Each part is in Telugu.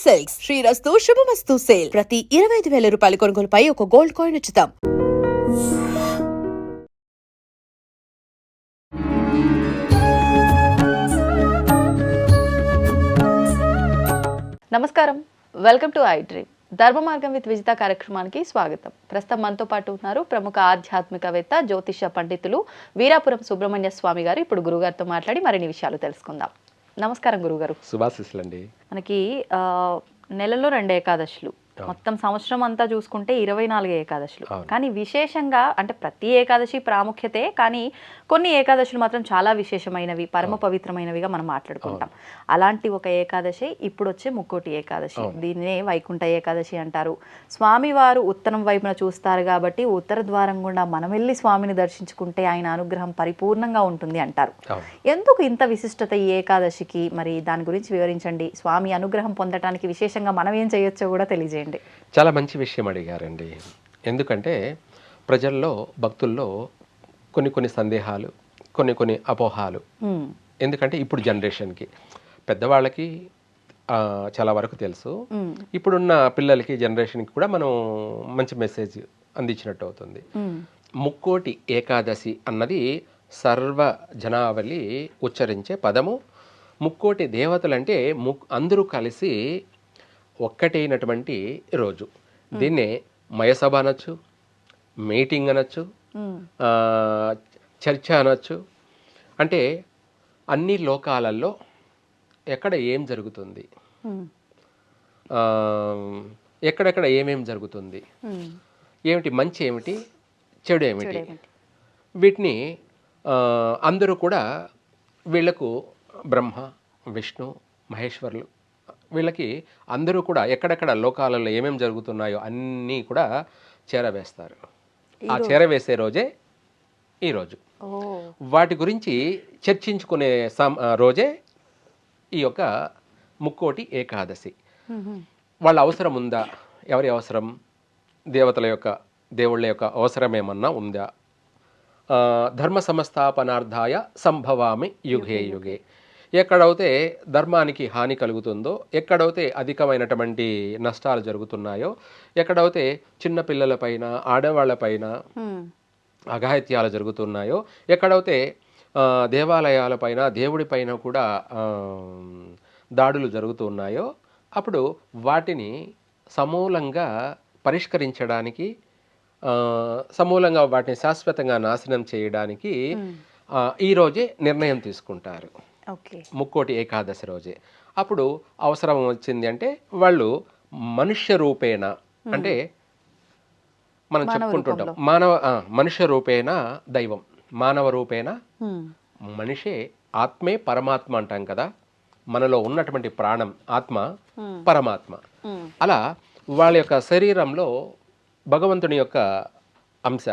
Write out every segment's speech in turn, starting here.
సిల్క్స్ శ్రీరస్తు శుభమస్తు సేల్. ప్రతి 25,000 రూపాయల కొనుగోలుపై ఒక గోల్డ్ కాయిన్ ఉచితం. నమస్కారం, వెల్కమ్ టు ఐ డ్రీమ్. ధర్మ మార్గం విత్ విజిత కార్యక్రమానికి స్వాగతం. ప్రస్తుతం మనతో పాటు ఉన్నారు ప్రముఖ ఆధ్యాత్మికవేత్త, జ్యోతిష పండితులు వీరాపురం సుబ్రహ్మణ్య స్వామి గారు. ఇప్పుడు గురుగారితో మాట్లాడి మరిన్ని విషయాలు తెలుసుకుందాం. నమస్కారం గురుగారు. శుభాశీస్సులండి. మనకి నెలలో 2 ఏకాదశులు, మొత్తం సంవత్సరం అంతా చూసుకుంటే 24 ఏకాదశులు. కానీ విశేషంగా అంటే ప్రతి ఏకాదశి ప్రాముఖ్యతే, కానీ కొన్ని ఏకాదశులు మాత్రం చాలా విశేషమైనవి, పరమ పవిత్రమైనవిగా మనం మాట్లాడుకుంటాం. అలాంటి ఒక ఏకాదశి ఇప్పుడు వచ్చే ముక్కోటి ఏకాదశి. దీన్నే వైకుంఠ ఏకాదశి అంటారు. స్వామివారు ఉత్తరం వైపున చూస్తారు కాబట్టి ఉత్తర ద్వారం గుండా మనం వెళ్ళి స్వామిని దర్శించుకుంటే ఆయన అనుగ్రహం పరిపూర్ణంగా ఉంటుంది అంటారు. ఎందుకు ఇంత విశిష్టత ఈ ఏకాదశికి? మరి దాని గురించి వివరించండి. స్వామి అనుగ్రహం పొందడానికి విశేషంగా మనం ఏం చేయొచ్చో కూడా తెలియజేయండి. చాలా మంచి విషయం అడిగారండి. ఎందుకంటే ప్రజల్లో, భక్తుల్లో కొన్ని సందేహాలు, కొన్ని అపోహాలు. ఎందుకంటే ఇప్పుడు జనరేషన్కి, పెద్దవాళ్ళకి చాలా వరకు తెలుసు. ఇప్పుడున్న పిల్లలకి, జనరేషన్కి కూడా మనం మంచి మెసేజ్ అందించినట్టు అవుతుంది. ముక్కోటి ఏకాదశి అన్నది సర్వ జనావళి ఉచ్చరించే పదము. ముక్కోటి దేవతలంటే అందరూ కలిసి ఒక్కటైనటువంటి రోజు. దీన్నే మయసభ అనొచ్చు, మీటింగ్ అనొచ్చు, చర్చ అనొచ్చు. అంటే అన్ని లోకాలలో ఎక్కడ ఏం జరుగుతుంది, ఎక్కడెక్కడ ఏమేం జరుగుతుంది, ఏమిటి మంచి ఏమిటి, చెడు ఏమిటి, వీటిని అందరూ కూడా వీళ్లకు బ్రహ్మ, విష్ణు, మహేశ్వరులు, వీళ్ళకి అందరూ కూడా ఎక్కడెక్కడ లోకాలలో ఏమేమి జరుగుతున్నాయో అన్నీ కూడా చేరవేస్తారు. ఆ చేరవేసే రోజే ఈరోజు. వాటి గురించి చర్చించుకునే రోజే ఈ యొక్క ముక్కోటి ఏకాదశి. వాళ్ళ అవసరం ఉందా? ఎవరి అవసరం? దేవతల యొక్క, దేవుళ్ళ యొక్క అవసరం ఏమన్నా ఉందా? ధర్మ సంస్థాపనార్థాయ సంభవామి యుగే యుగే. ఎక్కడైతే ధర్మానికి హాని కలుగుతుందో, ఎక్కడైతే అధికమైనటువంటి నష్టాలు జరుగుతున్నాయో, ఎక్కడైతే చిన్నపిల్లలపైన, ఆడవాళ్లపైన అఘాయిత్యాలు జరుగుతున్నాయో, ఎక్కడైతే దేవాలయాలపైన, దేవుడిపైన కూడా దాడులు జరుగుతున్నాయో, అప్పుడు వాటిని సమూలంగా పరిష్కరించడానికి, సమూలంగా వాటిని శాశ్వతంగా నాశనం చేయడానికి ఈరోజే నిర్ణయం తీసుకుంటారు. ముక్కోటి ఏకాదశి రోజే. అప్పుడు అవసరం వచ్చింది అంటే వాళ్ళు మనుష్య రూపేణ, అంటే మనం చెప్పుకుంటుంటాం మనుష్య రూపేణ దైవం, మానవ రూపేణ మనిషే, ఆత్మే పరమాత్మ అంటాం కదా. మనలో ఉన్నటువంటి ప్రాణం ఆత్మ, పరమాత్మ. అలా వాళ్ళ యొక్క శరీరంలో భగవంతుని యొక్క అంశ,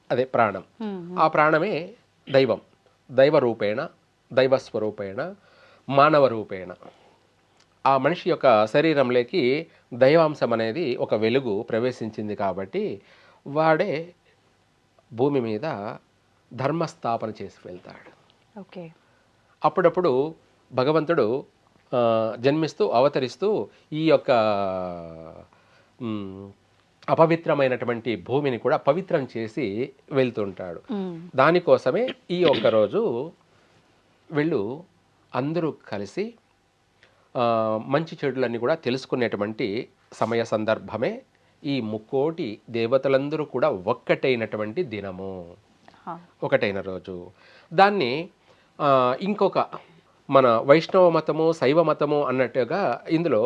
అదే ప్రాణం. ఆ ప్రాణమే దైవం. దైవ రూపేణ, దైవస్వరూపేణ, మానవ రూపేణ. ఆ మనిషి యొక్క శరీరంలోకి దైవాంశం అనేది ఒక వెలుగు ప్రవేశించింది కాబట్టి వాడే భూమి మీద ధర్మస్థాపన చేసి వెళ్తాడు. అప్పుడప్పుడు భగవంతుడు జన్మిస్తూ, అవతరిస్తూ ఈ యొక్క అపవిత్రమైనటువంటి భూమిని కూడా పవిత్రం చేసి వెళ్తుంటాడు. దానికోసమే ఈ ఒక్క రోజు వీళ్ళు అందరూ కలిసి మంచి చెడులన్నీ కూడా తెలుసుకునేటువంటి సమయ సందర్భమే ఈ ముక్కోటి దేవతలందరూ కూడా ఒక్కటైనటువంటి దినము, ఒకటైన రోజు. దాన్ని ఇంకొక మన వైష్ణవ మతము, శైవ మతము అన్నట్టుగా ఇందులో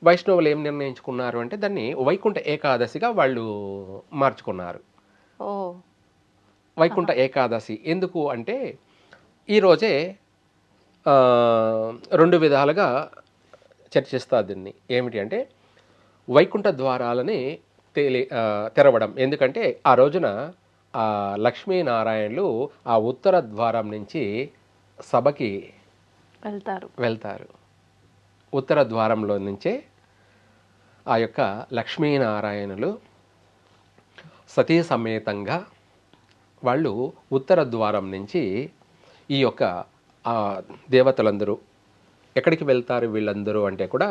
వైష్ణవులు ఏం నిర్ణయించుకున్నారు అంటే దాన్ని వైకుంఠ ఏకాదశిగా వాళ్ళు మార్చుకున్నారు. వైకుంఠ ఏకాదశి ఎందుకు అంటే ఈరోజే 2 విధాలుగా చర్చిస్తారు దీన్ని. ఏమిటి అంటే వైకుంఠ ద్వారాలని తెరవడం. ఎందుకంటే ఆ రోజున లక్ష్మీనారాయణులు ఆ ఉత్తర ద్వారం నుంచి సభకి వెళ్తారు. ఉత్తర ద్వారంలో నుంచే ఆ యొక్క లక్ష్మీనారాయణులు సతీ సమేతంగా వాళ్ళు ఉత్తర ద్వారం నుంచి ఈ యొక్క దేవతలందరూ ఎక్కడికి వెళ్తారు వీళ్ళందరూ అంటే కూడా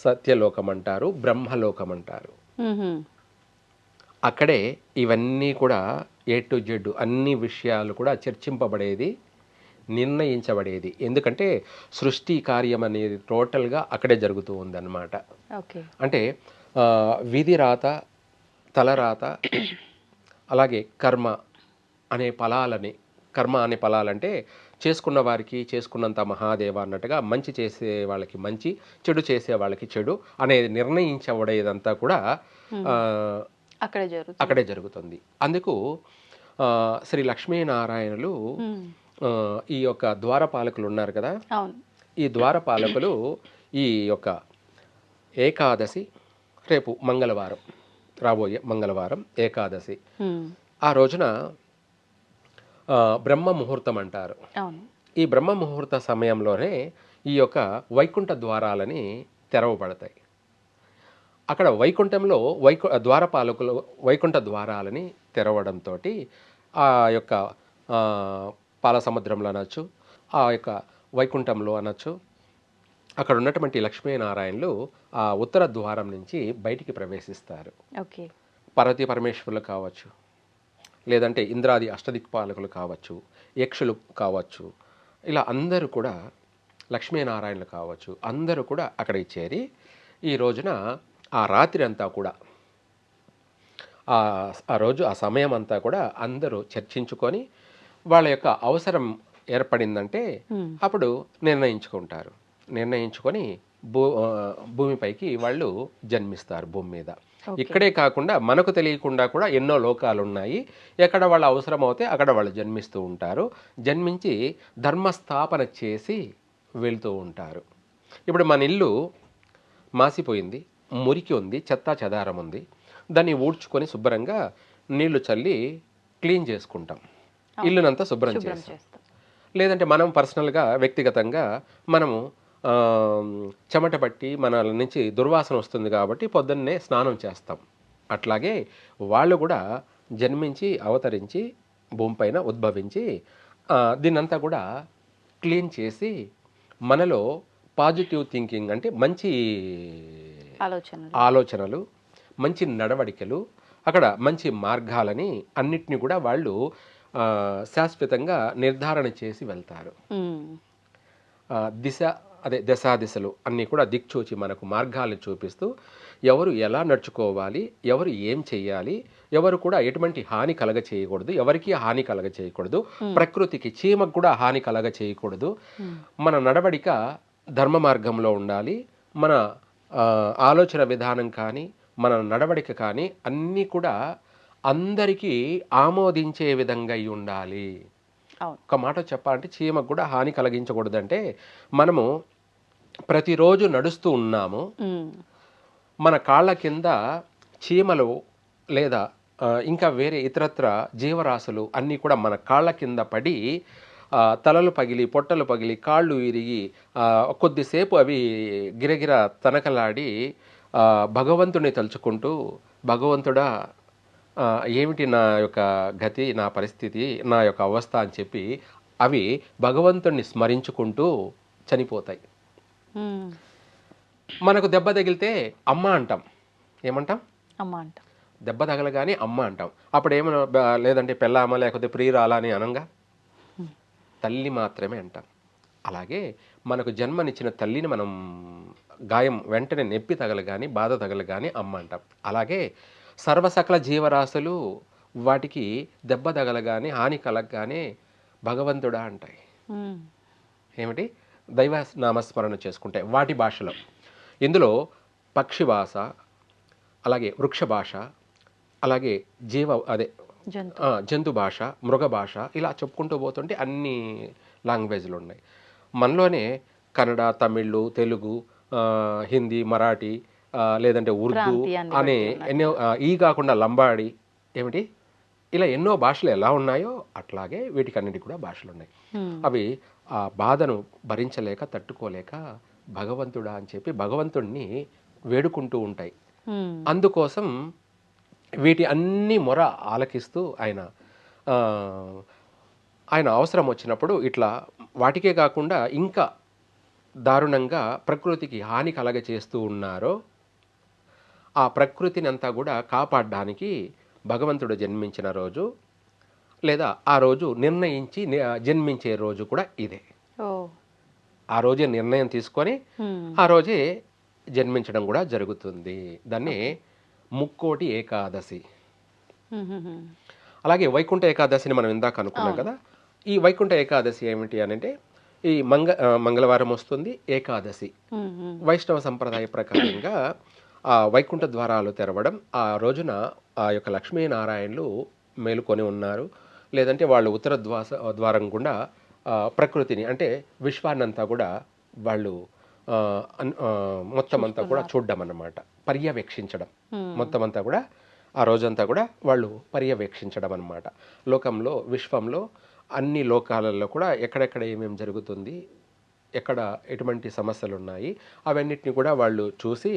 సత్యలోకం అంటారు, బ్రహ్మలోకం అంటారు. మ్మ్. అక్కడే ఇవన్నీ కూడా ఏ టు జెడ్ అన్ని విషయాలు కూడా చర్చింపబడేది, నిర్ణయించబడేది. ఎందుకంటే సృష్టి కార్యం అనేది టోటల్గా అక్కడే జరుగుతూ ఉందన్నమాట. ఓకే. అంటే విధి రాత, తలరాత, అలాగే కర్మ అనే ఫలాలని, కర్మ అనే ఫలాలంటే చేసుకున్న వారికి చేసుకున్నంత మహాదేవ అన్నట్టుగా మంచి చేసే వాళ్ళకి మంచి, చెడు చేసే వాళ్ళకి చెడు అనేది నిర్ణయించబడేదంతా కూడా అక్కడే జరుగుతుంది. అందుకు శ్రీ లక్ష్మీనారాయణులు ఈ యొక్క ద్వారపాలకులు ఉన్నారు కదా, ఈ ద్వారపాలకులు ఈ యొక్క ఏకాదశి, రేపు మంగళవారం, రాబోయే మంగళవారం ఏకాదశి, ఆ రోజున బ్రహ్మ ముహూర్తం అంటారు. ఈ బ్రహ్మ ముహూర్త సమయంలోనే ఈ యొక్క వైకుంఠ ద్వారాలని తెరవబడతాయి. అక్కడ వైకుంఠంలో ద్వారపాలకులు వైకుంఠ ద్వారాలని తెరవడంతో ఆ యొక్క పాల సముద్రంలో అనొచ్చు, ఆ యొక్క వైకుంఠంలో అనొచ్చు, అక్కడ ఉన్నటువంటి లక్ష్మీనారాయణులు ఆ ఉత్తర ద్వారం నుంచి బయటికి ప్రవేశిస్తారు. పార్వతీ పరమేశ్వరులు కావచ్చు, లేదంటే ఇంద్రాది అష్టదిక్పాలకులు కావచ్చు, యక్షులు కావచ్చు, ఇలా అందరూ కూడా, లక్ష్మీనారాయణులు కావచ్చు, అందరూ కూడా అక్కడికి చేరి ఈ రోజున ఆ రాత్రి అంతా కూడా, ఆ రోజు ఆ సమయం అంతా కూడా అందరూ చర్చించుకొని వాళ్ళ యొక్క అవసరం ఏర్పడిందంటే అప్పుడు నిర్ణయించుకొని భూమిపైకి వాళ్ళు జన్మిస్తారు. భూమి మీద ఇక్కడే కాకుండా మనకు తెలియకుండా కూడా ఎన్నో లోకాలు ఉన్నాయి. ఎక్కడ వాళ్ళ అవసరం అవుతే అక్కడ వాళ్ళు జన్మిస్తూ ఉంటారు. జన్మించి ధర్మస్థాపన చేసి వెళ్తూ ఉంటారు. ఇప్పుడు మన ఇల్లు మాసిపోయింది, మురికి ఉంది, చెత్తా చెదారం ఉంది, దాన్ని ఊడ్చుకొని శుభ్రంగా నీళ్లు చల్లి క్లీన్ చేసుకుంటాం, ఇల్లునంతా శుభ్రం చేస్తాం. లేదంటే మనం పర్సనల్గా వ్యక్తిగతంగా మనము చెమట పట్టి మన నుంచి దుర్వాసన వస్తుంది కాబట్టి పొద్దున్నే స్నానం చేస్తాం. అట్లాగే వాళ్ళు కూడా జన్మించి అవతరించి భూమిపైన ఉద్భవించి దీన్నంతా కూడా క్లీన్ చేసి మనలో పాజిటివ్ థింకింగ్ అంటే మంచి ఆలోచనలు, మంచి నడవడికలు, అక్కడ మంచి మార్గాలని అన్నిటినీ కూడా వాళ్ళు శాశ్వతంగా నిర్ధారణ చేసి వెళ్తారు. దశా దిశలు అన్నీ కూడా దిక్చూచి మనకు మార్గాలను చూపిస్తూ ఎవరు ఎలా నడుచుకోవాలి, ఎవరు ఏం చెయ్యాలి, ఎవరు కూడా ఎటువంటి హాని కలగ చేయకూడదు, ఎవరికి హాని కలగ చేయకూడదు, ప్రకృతికి చీమకు కూడా హాని కలగ చేయకూడదు, మన నడవడిక ధర్మ మార్గంలో ఉండాలి, మన ఆలోచన విధానం కానీ మన నడవడిక కానీ అన్నీ కూడా అందరికీ ఆమోదించే విధంగా అయి ఉండాలి. ఒక మాట చెప్పాలంటే చీమకు కూడా హాని కలిగించకూడదంటే మనము ప్రతిరోజు నడుస్తూ ఉన్నాము, మన కాళ్ళ కింద చీమలు లేదా ఇంకా వేరే ఇతరత్ర జీవరాశులు అన్నీ కూడా మన కాళ్ళ కింద పడి తలలు పగిలి, పొట్టలు పగిలి, కాళ్ళు విరిగి కొద్దిసేపు అవి గిరగిర తనకలాడి భగవంతుని తలుచుకుంటూ, భగవంతుడా ఏమిటి నా యొక్క గతి, నా పరిస్థితి, నా యొక్క అవస్థ అని చెప్పి అవి భగవంతుణ్ణి స్మరించుకుంటూ చనిపోతాయి. మనకు దెబ్బ తగిలితే అమ్మ అంటాం. ఏమంటాం? అమ్మ అంటాం. దెబ్బ తగలగానే అమ్మ అంటాం. అప్పుడు ఏమన్నా లేదంటే పెళ్ళామ లేకపోతే ప్రియురాలా అని అనంగా తల్లి మాత్రమే అంటాం. అలాగే మనకు జన్మనిచ్చిన తల్లిని మనం గాయం వెంటనే నొప్పి తగలగాని, బాధ తగలగాని అమ్మ అంటాం. అలాగే సర్వసకల జీవరాశులు వాటికి దెబ్బ తగలగానే, హాని కలగగానే భగవంతుడా అంటాయి. ఏమిటి? దైవ నామస్మరణ చేసుకుంటాయి వాటి భాషలో. ఇందులో పక్షి భాష, అలాగే వృక్ష భాష, అలాగే జంతు భాష, మృగ భాష, ఇలా చెప్పుకుంటూ పోతుంటే అన్ని లాంగ్వేజ్లు ఉన్నాయి. మనలోనే కన్నడ, తమిళ్, తెలుగు, హిందీ, మరాఠీ, లేదంటే ఉర్దూ అనే ఎన్నో, ఈ కాకుండా లంబాడి, ఏమిటి, ఇలా ఎన్నో భాషలు ఎలా ఉన్నాయో అట్లాగే వీటికన్నిటి కూడా భాషలు ఉన్నాయి. అవి ఆ బాధను భరించలేక, తట్టుకోలేక భగవంతుడా అని చెప్పి భగవంతుడిని వేడుకుంటూ ఉంటాయి. అందుకోసం వీటి అన్ని మొర ఆలకిస్తూ ఆయన అవసరం వచ్చినప్పుడు ఇట్లా వాటికే కాకుండా ఇంకా దారుణంగా ప్రకృతికి హాని కలగ చేస్తూ ఉన్నారో ఆ ప్రకృతిని అంతా కూడా కాపాడడానికి భగవంతుడు జన్మించిన రోజు, లేదా ఆ రోజు నిర్ణయించి జన్మించే రోజు కూడా ఇదే. ఓ ఆ రోజే నిర్ణయం తీసుకొని ఆ రోజే జన్మించడం కూడా జరుగుతుంది. దాన్ని ముక్కోటి ఏకాదశి. అలాగే వైకుంఠ ఏకాదశిని మనం ఇందాక అనుకున్నాం కదా. ఈ వైకుంఠ ఏకాదశి ఏమిటి అని అంటే ఈ మంగళవారం వస్తుంది ఏకాదశి. వైష్ణవ సంప్రదాయ ప్రకారంగా ఆ వైకుంఠ ద్వారాలు తెరవడం, ఆ రోజున ఆ యొక్క లక్ష్మీనారాయణులు మేలుకొని ఉన్నారు, లేదంటే వాళ్ళు ఉత్తర ద్వారం గుండా ప్రకృతిని అంటే విశ్వాన్నంతా కూడా వాళ్ళు మొత్తం అంతా కూడా చూడడం అన్నమాట, పర్యవేక్షించడం. మొత్తం అంతా కూడా ఆ రోజంతా కూడా వాళ్ళు పర్యవేక్షించడం అన్నమాట. లోకంలో విశ్వంలో అన్ని లోకాలలో కూడా ఎక్కడెక్కడ ఏమేమి జరుగుతుంది, ఎక్కడ ఎటువంటి సమస్యలు ఉన్నాయి అవన్నిటిని కూడా వాళ్ళు చూసి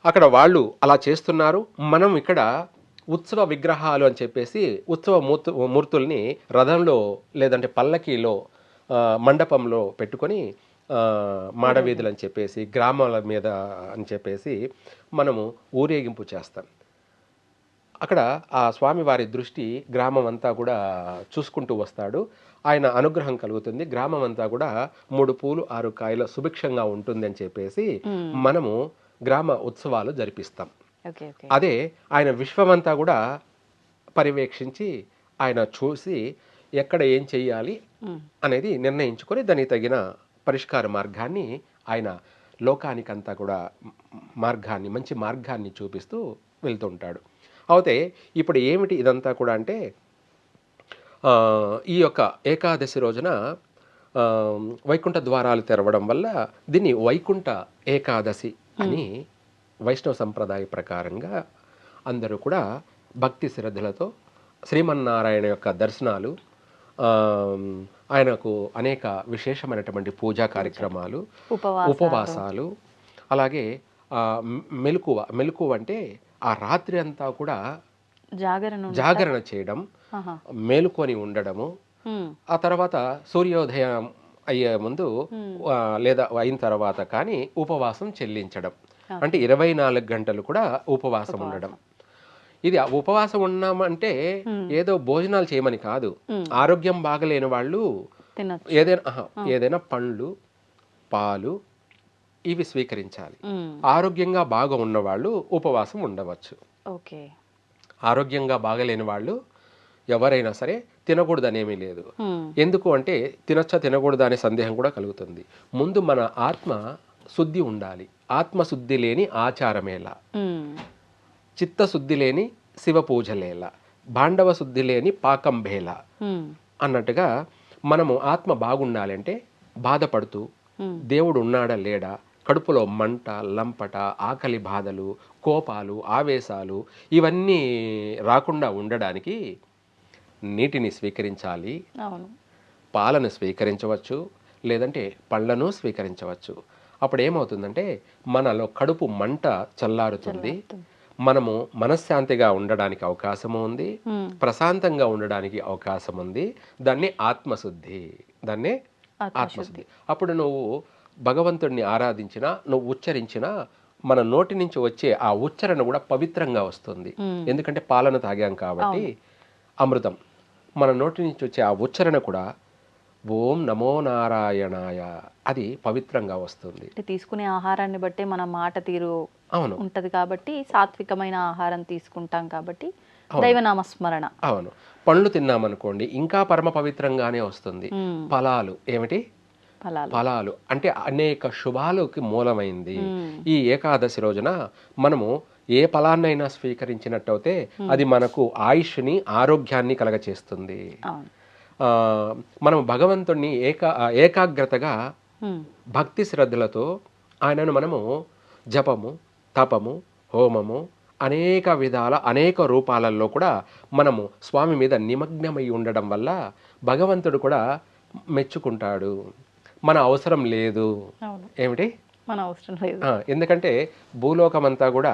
అక్కడ వాళ్ళు అలా చేస్తున్నారు. మనం ఇక్కడ ఉత్సవ విగ్రహాలు అని చెప్పేసి ఉత్సవ మూర్తుల్ని రథంలో లేదంటే పల్లకీలో మండపంలో పెట్టుకొని మాడవీధులు అని చెప్పేసి గ్రామాల మీద అని చెప్పేసి మనము ఊరేగింపు చేస్తాం. అక్కడ ఆ స్వామివారి దృష్టి గ్రామం అంతా కూడా చూసుకుంటూ వస్తాడు. ఆయన అనుగ్రహం కలుగుతుంది. గ్రామం అంతా కూడా 3 పూలు 6 కాయల సుభిక్షంగా ఉంటుంది అని చెప్పేసి మనము గ్రామ ఉత్సవాలు జరిపిస్తాం. అదే ఆయన విశ్వమంతా కూడా పర్యవేక్షించి ఆయన చూసి ఎక్కడ ఏం చెయ్యాలి అనేది నిర్ణయించుకొని దానికి తగిన పరిష్కార మార్గాన్ని ఆయన లోకానికంతా కూడా మంచి మార్గాన్ని చూపిస్తూ వెళ్తుంటాడు. అయితే ఇప్పుడు ఏమిటి ఇదంతా కూడా అంటే ఈ యొక్క ఏకాదశి రోజున వైకుంఠ ద్వారాలు తెరవడం వల్ల దీన్ని వైకుంఠ ఏకాదశి అని వైష్ణవ సంప్రదాయ ప్రకారంగా అందరూ కూడా భక్తి శ్రద్ధలతో శ్రీమన్నారాయణ యొక్క దర్శనాలు, ఆయనకు అనేక విశేషమైనటువంటి పూజా కార్యక్రమాలు, ఉపవాసాలు, అలాగే మెలకువ అంటే ఆ రాత్రి అంతా కూడా జాగరణ చేయడం, మేలుకొని ఉండడము, ఆ తర్వాత సూర్యోదయం అయ్యే ముందు లేదా అయిన తర్వాత కానీ ఉపవాసం చెల్లించడం, అంటే 24 గంటలు కూడా ఉపవాసం ఉండడం. ఇది ఉపవాసం ఉన్నామంటే ఏదో భోజనాలు చేయమని కాదు. ఆరోగ్యం బాగలేని వాళ్ళు ఏదైనా పండ్లు, పాలు ఇవి స్వీకరించాలి. ఆరోగ్యంగా బాగా ఉన్నవాళ్ళు ఉపవాసం ఉండవచ్చు. ఆరోగ్యంగా బాగలేని వాళ్ళు ఎవరైనా సరే తినకూడదనేమీ లేదు. ఎందుకు అంటే తినకూడదు అనే సందేహం కూడా కలుగుతుంది. ముందు మన ఆత్మ శుద్ధి ఉండాలి. ఆత్మశుద్ధి లేని ఆచారమేలా, చిత్తశుద్ధి లేని శివ పూజలేలా, భాండవ శుద్ధి లేని పాకం భేలా అన్నట్టుగా మనము ఆత్మ బాగుండాలి అంటే బాధపడుతూ దేవుడు ఉన్నాడా లేడా, కడుపులో మంట, లంపట, ఆకలి బాధలు, కోపాలు, ఆవేశాలు ఇవన్నీ రాకుండా ఉండడానికి నీటిని స్వీకరించాలి, పాలను స్వీకరించవచ్చు, లేదంటే పళ్ళను స్వీకరించవచ్చు. అప్పుడు ఏమవుతుందంటే మనలో కడుపు మంట చల్లారుతుంది, మనము మనశ్శాంతిగా ఉండడానికి అవకాశం ఉంది, ప్రశాంతంగా ఉండడానికి అవకాశం ఉంది. దాన్ని ఆత్మశుద్ధి. అప్పుడు నువ్వు భగవంతుడిని ఆరాధించినా, నువ్వు ఉచ్చరించినా మన నోటి నుంచి వచ్చే ఆ ఉచ్చరణ కూడా పవిత్రంగా వస్తుంది. ఎందుకంటే పాలన తాగాం కాబట్టి అమృతం. మన నోటి నుంచి వచ్చే ఆ ఉచ్చరణ కూడా ఓం నమో నారాయణాయ అది పవిత్రంగా వస్తుంది. తీసుకునే ఆహారాన్ని బట్టే మన మాట తీరు ఉంటది కాబట్టి సాత్వికమైన ఆహారం తీసుకుంటాం కాబట్టి దైవనామస్మరణ. అవును. పండ్లు తిన్నామనుకోండి ఇంకా పరమ పవిత్రంగానే వస్తుంది. ఫలాలు ఏమిటి? ఫలాలు అంటే అనేక శుభాలకి మూలమైంది. ఈ ఏకాదశి రోజున మనము ఏ ఫలాన్నైనా స్వీకరించినట్టయితే అది మనకు ఆయుష్ని, ఆరోగ్యాన్ని కలగచేస్తుంది. మనం భగవంతుణ్ణి ఏకాగ్రతగా భక్తి శ్రద్ధలతో ఆయనను మనము జపము, తపము, హోమము అనేక విధాల అనేక రూపాలలో కూడా మనము స్వామి మీద నిమగ్నమై ఉండడం వల్ల భగవంతుడు కూడా మెచ్చుకుంటాడు. మన అవసరం లేదు. ఏమిటి? మన అవసరం లేదు. ఎందుకంటే భూలోకమంతా కూడా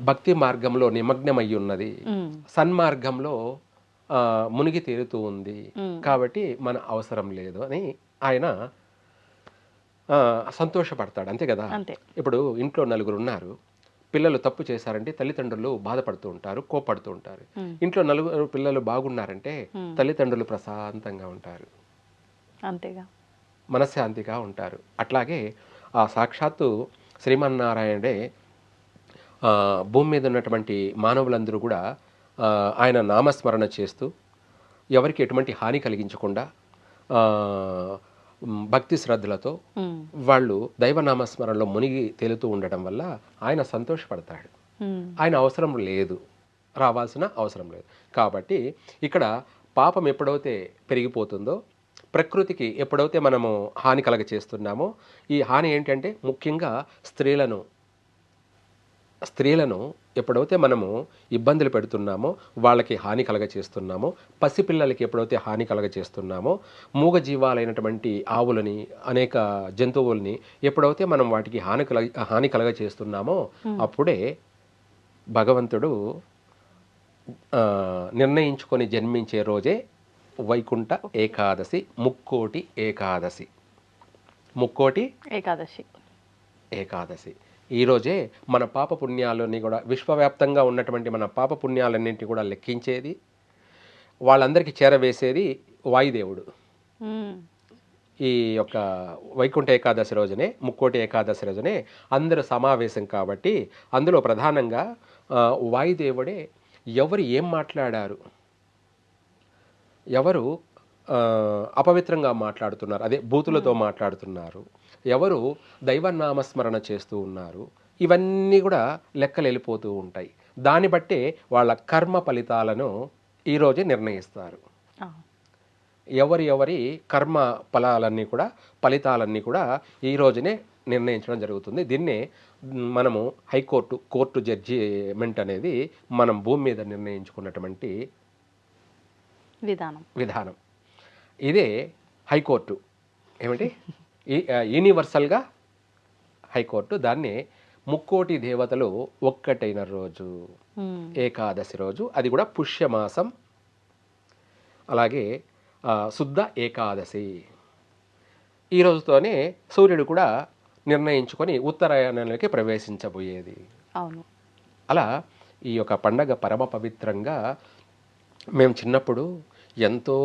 భక్తి మార్గంలో నిమగ్నమై ఉన్నది, సన్మార్గంలో మునిగి తేలుతూ ఉంది. కాబట్టి మన అవసరం లేదు అని ఆయన సంతోషపడతాడు, అంతే కదా. అంతే. ఇప్పుడు ఇంట్లో నలుగురు ఉన్నారు, పిల్లలు తప్పు చేశారంటే తల్లిదండ్రులు బాధపడుతూ ఉంటారు, కోప్పడుతూ ఉంటారు. ఇంట్లో నలుగురు పిల్లలు బాగున్నారంటే తల్లిదండ్రులు ప్రశాంతంగా ఉంటారు, అంతేగా, మనశ్శాంతిగా ఉంటారు. అట్లాగే ఆ సాక్షాత్తు శ్రీమన్నారాయణుడే భూమి మీద ఉన్నటువంటి మానవులందరూ కూడా ఆయన నామస్మరణ చేస్తూ ఎవరికి ఎటువంటి హాని కలిగించకుండా భక్తి శ్రద్ధలతో వాళ్ళు దైవనామస్మరణలో మునిగి తేలుతూ ఉండడం వల్ల ఆయన సంతోషపడతాడు. ఆయన అవసరం లేదు, రావాల్సిన అవసరం లేదు. కాబట్టి ఇక్కడ పాపం ఎప్పుడైతే పెరిగిపోతుందో, ప్రకృతికి ఎప్పుడైతే మనము హాని కలగ చేస్తున్నామో, ఈ హాని ఏంటంటే ముఖ్యంగా స్త్రీలను ఎప్పుడైతే మనము ఇబ్బందులు పెడుతున్నామో, వాళ్ళకి హాని కలగ చేస్తున్నామో, పసిపిల్లలకి ఎప్పుడైతే హాని కలగ చేస్తున్నామో, మూగ జీవాలైనటువంటి ఆవులని, అనేక జంతువుల్ని ఎప్పుడైతే మనం వాటికి హాని కలగ చేస్తున్నామో, అప్పుడే భగవంతుడు నిర్ణయించుకొని జన్మించే రోజే వైకుంఠ ఏకాదశి, ముక్కోటి ఏకాదశి. ముక్కోటి ఏకాదశి ఈరోజే మన పాప పుణ్యాలని కూడా, విశ్వవ్యాప్తంగా ఉన్నటువంటి మన పాప పుణ్యాలన్నింటినీ కూడా లెక్కించేది, వాళ్ళందరికీ చేరవేసేది వాయుదేవుడు. ఈ యొక్క వైకుంఠ ఏకాదశి రోజునే, ముక్కోటి ఏకాదశి రోజునే అందరూ సమావేశం కాబట్టి, అందులో ప్రధానంగా వాయుదేవుడే ఎవరు ఏం మాట్లాడారు, ఎవరు అపవిత్రంగా మాట్లాడుతున్నారు, అదే బూతులతో మాట్లాడుతున్నారు, ఎవరు దైవనామస్మరణ చేస్తూ ఉన్నారు, ఇవన్నీ కూడా లెక్కలు వెళ్ళిపోతూ ఉంటాయి. దాన్ని బట్టే వాళ్ళ కర్మ ఫలితాలను ఈరోజే నిర్ణయిస్తారు. ఎవరి కర్మ ఫలితాలన్నీ కూడా ఈ రోజునే నిర్ణయించడం జరుగుతుంది. దీన్నే మనము కోర్టు జడ్జిమెంట్ అనేది మనం భూమి మీద నిర్ణయించుకున్నటువంటి విధానం. ఇదే హైకోర్టు. ఏమిటి? యూనివర్సల్గా హైకోర్టు. దాన్నే ముక్కోటి దేవతలు ఒక్కటైన రోజు ఏకాదశి రోజు, అది కూడా పుష్యమాసం, అలాగే శుద్ధ ఏకాదశి. ఈ రోజుతోనే సూర్యుడు కూడా నిర్ణయించుకొని ఉత్తరాయణంలోకి ప్రవేశించబోయేది. అవును. అలా ఈ యొక్క పండగ పరమ పవిత్రంగా, మేము చిన్నప్పుడు ఎంతో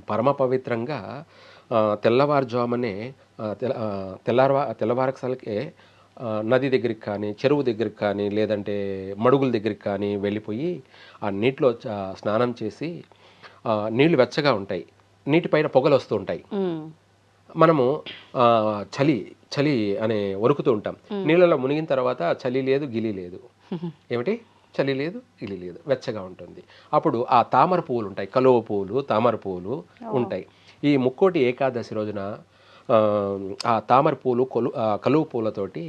పరమ పవిత్రంగా తెల్లవారుజామునే తెల్లవారకసలకే నది దగ్గరికి కానీ, చెరువు దగ్గరికి కానీ, లేదంటే మడుగుల దగ్గరికి కానీ వెళ్ళిపోయి ఆ నీటిలో స్నానం చేసి, నీళ్లు వెచ్చగా ఉంటాయి, నీటిపైన పొగలు వస్తూ ఉంటాయి, మనము చలి అనే వరుకుతూ ఉంటాం. నీళ్ళలో మునిగిన తర్వాత చలి లేదు, గిలి లేదు. ఏమిటి? చలి లేదు, గిలి లేదు, వెచ్చగా ఉంటుంది. అప్పుడు ఆ తామర పువ్వులు ఉంటాయి, కలువ పువ్వులు, తామర పువ్వులు ఉంటాయి. ఈ ముక్కోటి ఏకాదశి రోజున ఆ తామర పూలు కలువ పూలతోటి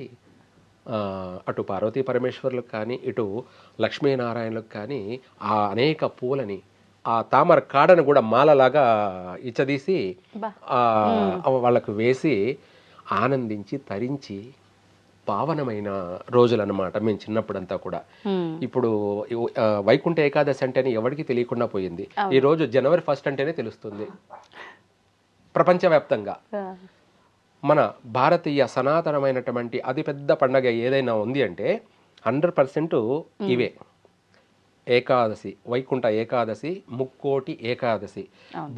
అటు పార్వతీ పరమేశ్వరులకు కానీ, ఇటు లక్ష్మీనారాయణలకు కానీ ఆ అనేక పూలని, ఆ తామర కాడను కూడా మాలలాగా ఇచ్చదీసి వాళ్ళకు వేసి ఆనందించి తరించి పావనమైన రోజులు అన్నమాట మేము చిన్నప్పుడంతా కూడా. ఇప్పుడు వైకుంఠ ఏకాదశి అంటేనే ఎవరికి తెలియకుండా పోయింది. ఈ రోజు జనవరి 1 అంటేనే తెలుస్తుంది ప్రపంచవ్యాప్తంగా. మన భారతీయ సనాతనమైనటువంటి అతిపెద్ద పండగ ఏదైనా ఉంది అంటే 100% ఇవే. ఏకాదశి, వైకుంఠ ఏకాదశి, ముక్కోటి ఏకాదశి.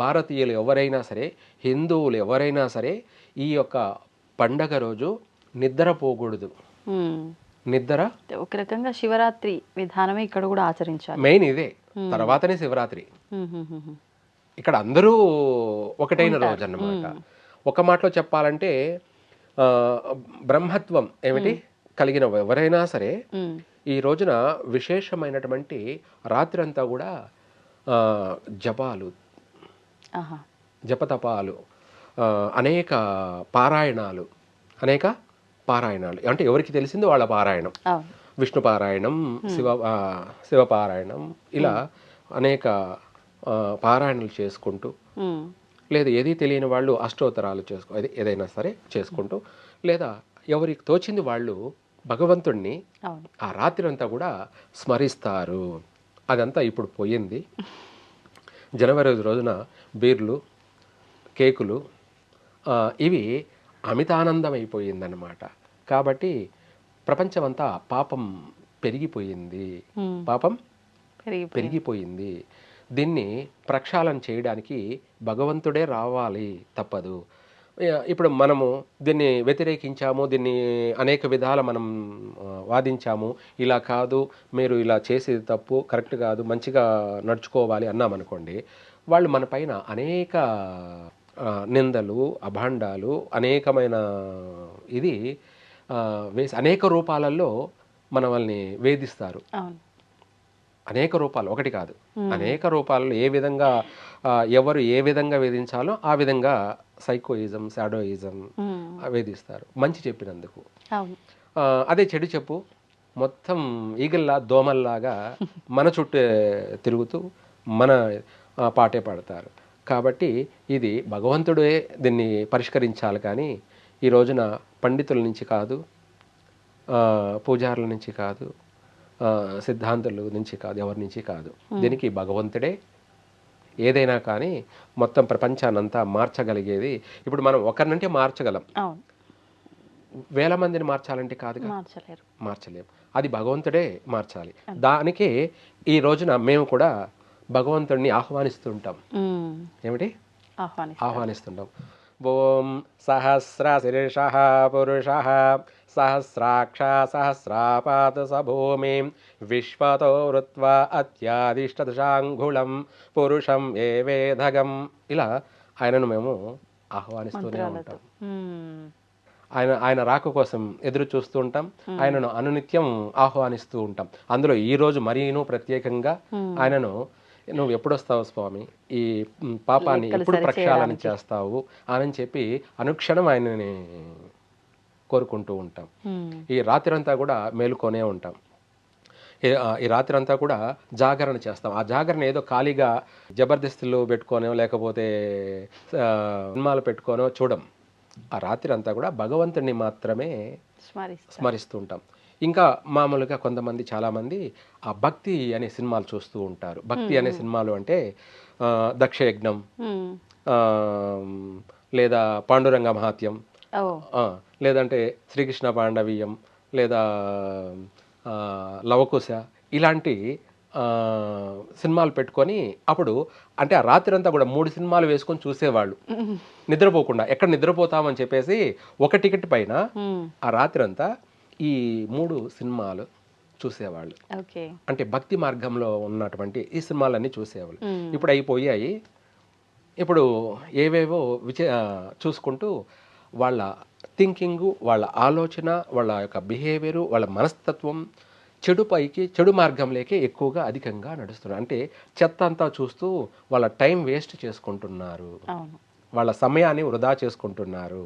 భారతీయులు ఎవరైనా సరే, హిందువులు ఎవరైనా సరే ఈ యొక్క పండగ రోజు నిద్రపోకూడదు. నిద్ర ఒక రకంగా శివరాత్రి విధానమే ఇక్కడ కూడా ఆచరించాలి. మెయిన్ ఇదే, తర్వాతనే శివరాత్రి. ఇక్కడ అందరూ ఒకటైన రోజు అన్నమాట. ఒక మాటలో చెప్పాలంటే బ్రహ్మత్వం ఏమిటి కలిగిన ఎవరైనా సరే ఈ రోజున విశేషమైనటువంటి రాత్రి అంతా కూడా జపాలు, జపతపాలు, అనేక పారాయణాలు అంటే ఎవరికి తెలిసిందో వాళ్ళ పారాయణం. విష్ణు పారాయణం, శివపారాయణం, ఇలా అనేక పారాయణలు చేసుకుంటూ, లేదా ఏది తెలియని వాళ్ళు అష్టోత్తరాలు ఏదైనా సరే చేసుకుంటూ, లేదా ఎవరికి తోచింది వాళ్ళు భగవంతుణ్ణి ఆ రాత్రి అంతా కూడా స్మరిస్తారు. అదంతా ఇప్పుడు పోయింది. జనవరి రోజున బీర్లు, కేకులు ఇవి అమితానందం అయిపోయిందన్నమాట. కాబట్టి ప్రపంచమంతా పాపం పెరిగిపోయింది, పాపం పెరిగిపోయింది. దీన్ని ప్రక్షాళన చేయడానికి భగవంతుడే రావాలి, తప్పదు. ఇప్పుడు మనము దీన్ని వ్యతిరేకించాము, దీన్ని అనేక విధాల మనం వాదించాము. ఇలా కాదు, మీరు ఇలా చేసేది తప్పు, కరెక్ట్ కాదు, మంచిగా నడుచుకోవాలి అన్నామనుకోండి, వాళ్ళు మన పైన అనేక నిందలు, అభాండాలు, అనేకమైన ఇది వేసి అనేక రూపాలలో మనల్ని వేధిస్తారు. అనేక రూపాలు, ఒకటి కాదు, అనేక రూపాలలో ఏ విధంగా ఎవరు ఏ విధంగా వేధించాలో ఆ విధంగా సైకోయిజం, శాడోయిజం వేధిస్తారు మంచి చెప్పినందుకు. అదే చెడు చెప్పు, మొత్తం ఈగల్లా దోమల్లాగా మన చుట్టూ తిరుగుతూ మన పాటే పడతారు. కాబట్టి ఇది భగవంతుడే దీన్ని పరిష్కరించాలి, కానీ ఈ రోజున పండితుల నుంచి కాదు, పూజారుల నుంచి కాదు, సిద్ధాంతుల నుంచి కాదు, ఎవరి నుంచి కాదు. దీనికి భగవంతుడే ఏదైనా కానీ మొత్తం ప్రపంచాన్నంతా మార్చగలిగేది. ఇప్పుడు మనం ఒకరినంటే మార్చగలం, వేల మందిని మార్చాలంటే కాదు, మార్చలేము. అది భగవంతుడే మార్చాలి. దానికే ఈ రోజున మేము కూడా భగవంతుడిని ఆహ్వానిస్తుంటాం. ఏమిటి ఆహ్వానిస్తుంటాం? ఓం సహస్రశీర్ష పురుషః సహస్రాక్ష సహస్రాపాత సభూమి విశ్వతో వృత్వా అత్యాదిష్టదశాంగుళం పురుషం ఏ వేదగం. ఇలా ఆయనను మేము ఆహ్వానిస్తూనే ఉంటాం. ఆయన రాక కోసం ఎదురు చూస్తూ ఉంటాం. ఆయనను అనునిత్యం ఆహ్వానిస్తూ ఉంటాం. అందులో ఈ రోజు మరీను ప్రత్యేకంగా ఆయనను, నువ్వు ఎప్పుడు వస్తావు స్వామి, ఈ పాపాన్ని ఎప్పుడు ప్రక్షాళన చేస్తావు అని చెప్పి అనుక్షణం ఆయనని కోరుకుంటూ ఉంటాం. ఈ రాత్రంతా కూడా మేలుకొనే ఉంటాం. ఈ రాత్రి అంతా కూడా జాగరణ చేస్తాం. ఆ జాగరణ ఏదో ఖాళీగా జబర్దస్తులు పెట్టుకోనో లేకపోతే సినిమాలు పెట్టుకోనో చూడం. ఆ రాత్రి అంతా కూడా భగవంతుడిని మాత్రమే స్మరిస్తూ ఉంటాం. ఇంకా మామూలుగా కొంతమంది, చాలామంది ఆ భక్తి అనే సినిమాలు చూస్తూ ఉంటారు. భక్తి అనే సినిమాలు అంటే దక్షయజ్ఞం, లేదా పాండురంగ మహాత్యం, లేదంటే శ్రీకృష్ణ పాండవీయం, లేదా లవకుశ, ఇలాంటి సినిమాలు పెట్టుకొని అప్పుడు అంటే ఆ రాత్రి అంతా కూడా 3 సినిమాలు వేసుకొని చూసేవాళ్ళు నిద్రపోకుండా. ఎక్కడ నిద్రపోతామని చెప్పేసి ఒక టికెట్ పైన ఆ రాత్రి అంతా ఈ 3 సినిమాలు చూసేవాళ్ళు. అంటే భక్తి మార్గంలో ఉన్నటువంటి ఈ సినిమాలన్నీ చూసేవాళ్ళు. ఇప్పుడు అయిపోయాయి. ఇప్పుడు ఏవేవో చూసుకుంటూ వాళ్ళ థింకింగు, వాళ్ళ ఆలోచన, వాళ్ళ యొక్క బిహేవియరు, వాళ్ళ మనస్తత్వం చెడు మార్గంలోకి ఎక్కువగా అధికంగా నడుస్తున్నారు. అంటే చెత్త అంతా చూస్తూ వాళ్ళ టైం వేస్ట్ చేసుకుంటున్నారు, వాళ్ళ సమయాన్ని వృధా చేసుకుంటున్నారు.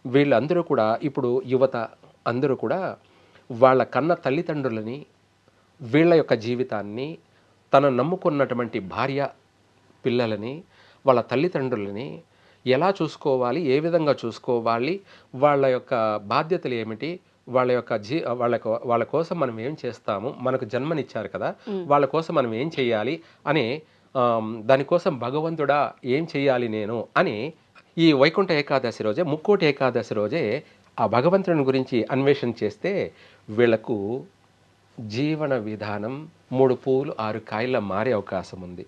వీళ్ళందరూ కూడా ఇప్పుడు యువత అందరూ కూడా వాళ్ళ కన్న తల్లిదండ్రులని, వీళ్ళ యొక్క జీవితాన్ని, తను నమ్ముకున్నటువంటి భార్య పిల్లలని, వాళ్ళ తల్లిదండ్రులని ఎలా చూసుకోవాలి, ఏ విధంగా చూసుకోవాలి, వాళ్ళ యొక్క బాధ్యతలు ఏమిటి, వాళ్ళ యొక్క వాళ్ళ కోసం మనం ఏం చేస్తాము, మనకు జన్మనిచ్చారు కదా, వాళ్ళ కోసం మనం ఏం చేయాలి అని, దానికోసం భగవంతుడా ఏం చేయాలి నేను అని ఈ వైకుంఠ ఏకాదశి రోజే, ముక్కోటి ఏకాదశి రోజే ఆ భగవంతుని గురించి అన్వేషణ చేస్తే వీళ్లకు జీవన విధానం 3 పూలు 6 కాయల మారే అవకాశం ఉంది.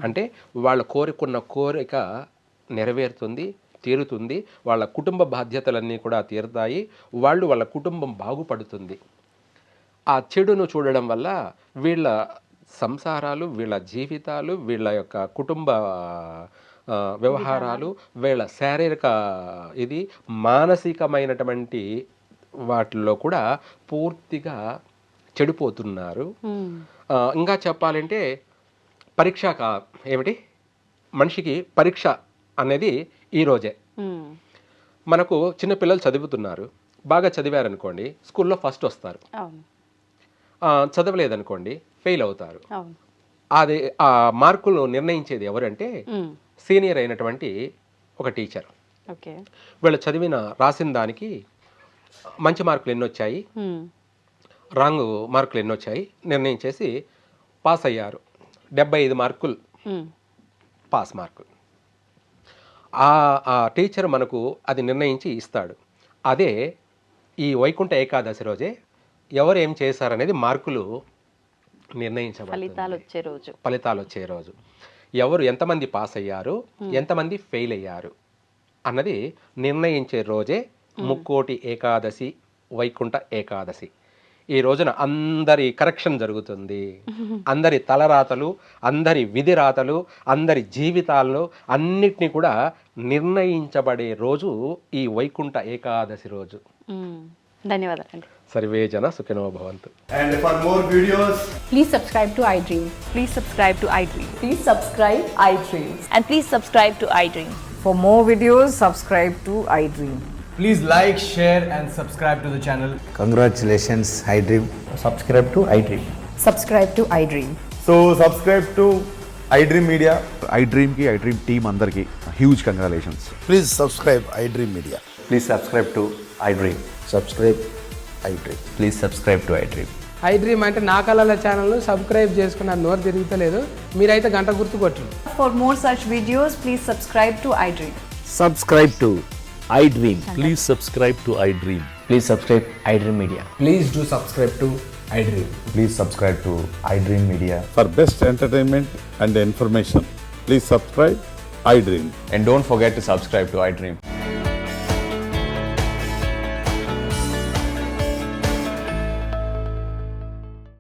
అంటే వాళ్ళ కోరుకున్న కోరిక నెరవేరుతుంది, తీరుతుంది. వాళ్ళ కుటుంబ బాధ్యతలన్నీ కూడా తీరుతాయి. వాళ్ళ కుటుంబం బాగుపడుతుంది. ఆ చెడును చూడడం వల్ల వీళ్ళ సంసారాలు, వీళ్ళ జీవితాలు, వీళ్ళ యొక్క కుటుంబ వ్యవహారాలు, వీళ్ళ శారీరక ఇది మానసికమైనటువంటి వాటిల్లో కూడా పూర్తిగా చెడిపోతున్నారు. ఇంకా చెప్పాలంటే పరీక్ష ఏమిటి, మనిషికి పరీక్ష అనేది ఈరోజే. మనకు చిన్నపిల్లలు చదువుతున్నారు, బాగా చదివారనుకోండి స్కూల్లో ఫస్ట్ వస్తారు, చదవలేదనుకోండి ఫెయిల్ అవుతారు. అది ఆ మార్కులు నిర్ణయించేది ఎవరంటే సీనియర్ అయినటువంటి ఒక టీచర్. వీళ్ళు రాసిన దానికి మంచి మార్కులు ఎన్ని వచ్చాయి, రాంగ్ మార్కులు ఎన్ని వచ్చాయి నిర్ణయించేసి పాస్ అయ్యారు. 75 మార్కులు పాస్ మార్కులు. ఆ టీచర్ మనకు అది నిర్ణయించి ఇస్తాడు. అదే ఈ వైకుంఠ ఏకాదశి రోజే ఎవరు ఏం చేశారనేది మార్కులు నిర్ణయించబడతాయి. ఫలితాలు వచ్చే రోజు ఎవరు ఎంతమంది పాస్ అయ్యారు, ఎంతమంది ఫెయిల్ అయ్యారు అన్నది నిర్ణయించే రోజే ముక్కోటి ఏకాదశి, వైకుంఠ ఏకాదశి. ఈ రోజున అందరి కరెక్షన్ జరుగుతుంది. అందరి తలరాతలు, అందరి విధి రాతలు, అందరి జీవితాల్లో అన్నిటినీ కూడా నిర్ణయించబడే రోజు ఈ వైకుంఠ ఏకాదశి రోజు. ధన్యవాదాలు. సర్వే జన సుఖినో భవంతు. And for more videos, Please subscribe to iDream. Please subscribe to iDream. Please subscribe iDream. And please subscribe to iDream. For more videos, subscribe to iDream. please like, share and subscribe to the channel. Congratulations, iDream. Subscribe to iDream. Subscribe to iDream. So subscribe to iDream Media. iDream की iDream team अंदर की huge congratulations. Please subscribe iDream Media. Please subscribe to iDream. Subscribe iDream. Please subscribe to iDream. iDream అంటే నా కళల ఛానల్ను సబ్స్క్రైబ్ చేసుకున్న నోరు తిరుగుతలేదు, మీరైతే గంట గుర్తు కొట్టండి. For more such videos, please subscribe to iDream. Subscribe to iDream. Please subscribe to iDream. Please subscribe iDream Media. Please do subscribe to iDream. Please subscribe to iDream Media. For best entertainment and information, please subscribe iDream. And don't forget to subscribe to iDream.